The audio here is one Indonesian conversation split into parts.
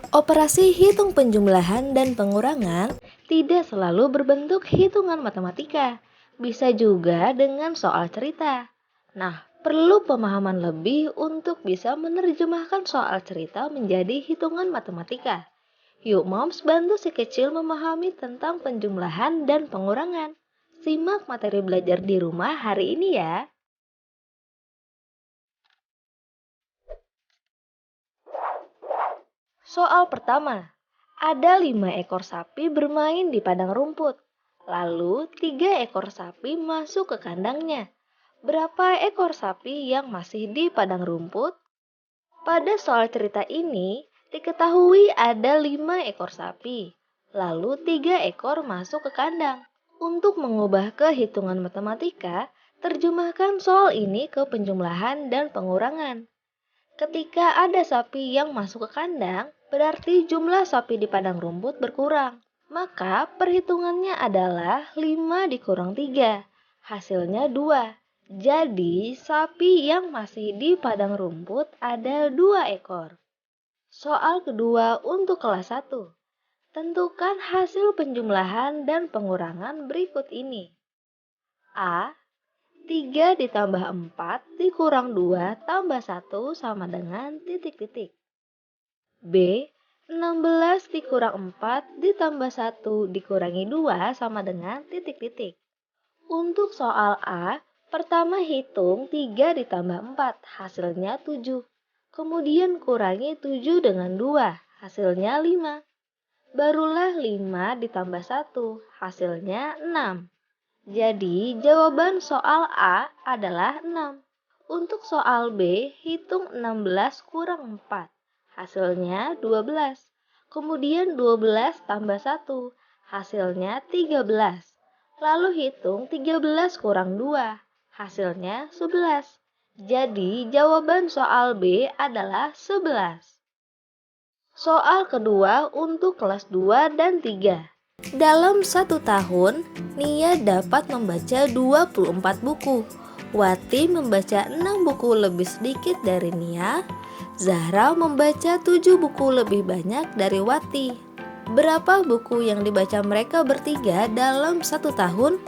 Operasi hitung penjumlahan dan pengurangan tidak selalu berbentuk hitungan matematika. Bisa juga dengan soal cerita. Nah, perlu pemahaman lebih untuk bisa menerjemahkan soal cerita menjadi hitungan matematika. Yuk Moms bantu si kecil memahami tentang penjumlahan dan pengurangan. Simak materi belajar di rumah hari ini ya. Soal pertama, ada 5 ekor sapi bermain di padang rumput. Lalu 3 ekor sapi masuk ke kandangnya. Berapa ekor sapi yang masih di padang rumput? Pada soal cerita ini, diketahui ada 5 ekor sapi. Lalu 3 ekor masuk ke kandang. Untuk mengubah ke hitungan matematika, terjemahkan soal ini ke penjumlahan dan pengurangan. Ketika ada sapi yang masuk ke kandang, berarti jumlah sapi di padang rumput berkurang. Maka perhitungannya adalah 5 dikurang 3. Hasilnya 2. Jadi sapi yang masih di padang rumput ada 2 ekor. Soal kedua untuk kelas 1. Tentukan hasil penjumlahan dan pengurangan berikut ini. A. 3 ditambah 4 dikurang 2 tambah 1 sama dengan titik-titik. B. 16 dikurang 4 ditambah 1 dikurangi 2 sama dengan titik-titik. Untuk soal A, pertama hitung 3 ditambah 4, hasilnya 7. Kemudian kurangi 7 dengan 2, hasilnya 5. Barulah 5 ditambah 1, hasilnya 6. Jadi, jawaban soal A adalah 6. Untuk soal B, hitung 16 kurang 4. Hasilnya 12. Kemudian 12 tambah 1. Hasilnya 13. Lalu hitung 13 kurang 2. Hasilnya 11. Jadi, jawaban soal B adalah 11. Soal kedua untuk kelas 2 dan 3. Dalam 1 tahun, Nia dapat membaca 24 buku. Wati membaca 6 buku lebih sedikit dari Nia. Zahra membaca 7 buku lebih banyak dari Wati. Berapa buku yang dibaca mereka bertiga dalam 1 tahun?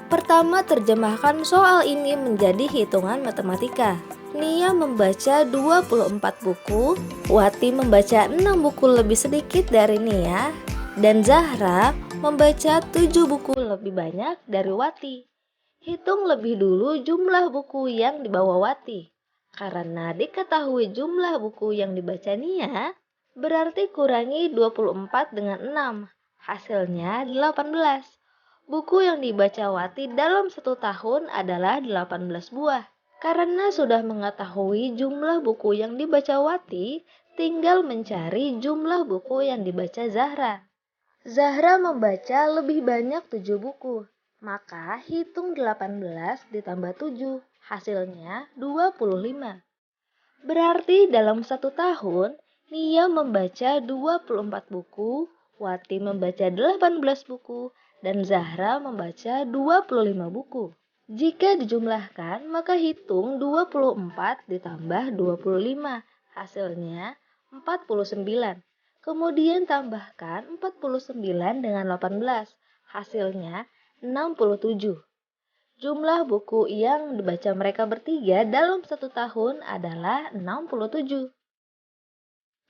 Pertama, terjemahkan soal ini menjadi hitungan matematika. Nia membaca 24 buku, Wati membaca 6 buku lebih sedikit dari Nia, dan Zahra membaca 7 buku lebih banyak dari Wati. Hitung lebih dulu jumlah buku yang dibawa Wati. Karena diketahui jumlah buku yang dibaca Nia, berarti kurangi 24 dengan 6. Hasilnya 18. Buku yang dibaca Wati dalam 1 tahun adalah 18 buah. Karena sudah mengetahui jumlah buku yang dibaca Wati, tinggal mencari jumlah buku yang dibaca Zahra. Zahra membaca lebih banyak 7 buku, maka hitung 18 ditambah 7, hasilnya 25. Berarti dalam 1 tahun, Nia membaca 24 buku, Wati membaca 18 buku, dan Zahra membaca 25 buku. Jika dijumlahkan, maka hitung 24 ditambah 25, hasilnya 49. Kemudian tambahkan 49 dengan 18, hasilnya 67. Jumlah buku yang dibaca mereka bertiga dalam 1 tahun adalah 67.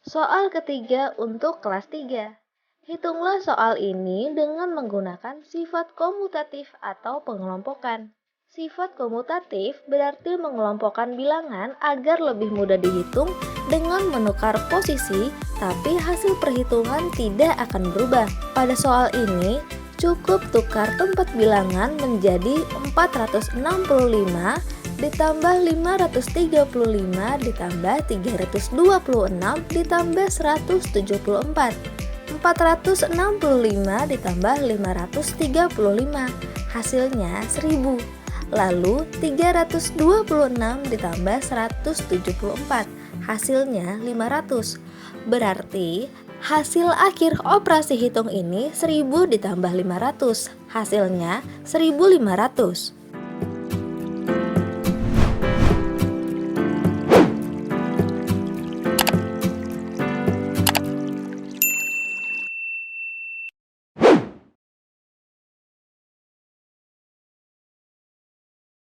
Soal ketiga untuk kelas 3. Hitunglah soal ini dengan menggunakan sifat komutatif atau pengelompokan. Sifat komutatif berarti mengelompokkan bilangan agar lebih mudah dihitung dengan menukar posisi, tapi hasil perhitungan tidak akan berubah. Pada soal ini, cukup tukar tempat bilangan menjadi 465 ditambah 535 ditambah 326 ditambah 174. 465 ditambah 535, hasilnya 1000. Lalu 326 ditambah 174, hasilnya 500. Berarti hasil akhir operasi hitung ini 1000 ditambah 500, hasilnya 1500.